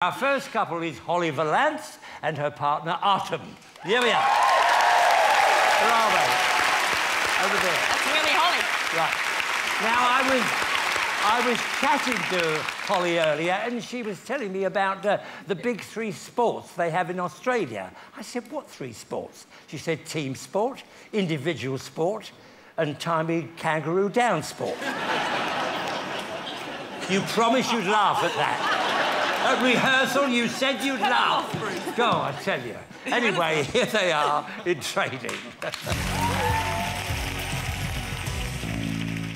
Our first couple is Holly Valance and her partner Artem. Here we are. Where are they? Over there. That's really Holly. Right. Now, I was chatting to Holly earlier and she was telling me about the big three sports they have in Australia. I said, what three sports? She said team sport, individual sport and timey kangaroo down sport. You promised you'd laugh at that. At rehearsal, you said you'd laugh. Go on, I tell you. Anyway, here they are in training.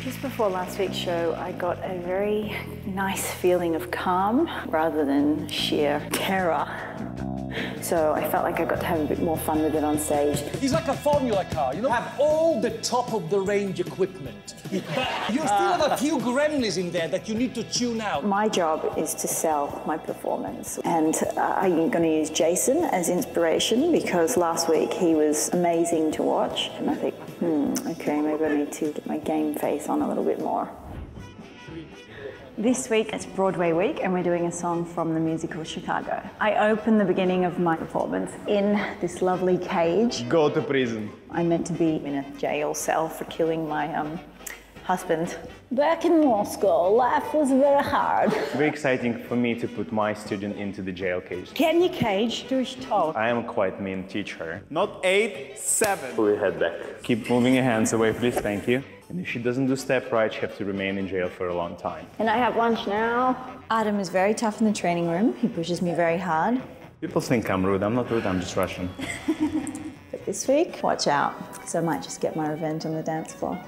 Just before last week's show, I got a very nice feeling of calm rather than sheer terror. So I felt like I got to have a bit more fun with it on stage. He's like a formula car, you know? Have all the top-of-the-range equipment. But you still have a few gremlins in there that you need to tune out. My job is to sell my performance. And I'm going to use Jason as inspiration because last week he was amazing to watch. And I think, OK, maybe I need to get my game face on a little bit more. This week it's Broadway week and we're doing a song from the musical Chicago. I open the beginning of my performance in this lovely cage. Go to prison. I'm meant to be in a jail cell for killing my husband. Back in Moscow, life was very hard. Very exciting for me to put my student into the jail cage. Get in your cage, do as you're told. I am quite mean teacher. Not 8, 7. Pull your head back. Keep moving your hands away, please, thank you. And if she doesn't do step right, she has to remain in jail for a long time. Can I have lunch now? Artem is very tough in the training room. He pushes me very hard. People think I'm rude. I'm not rude, I'm just Russian. But this week, watch out, because I might just get my revenge on the dance floor.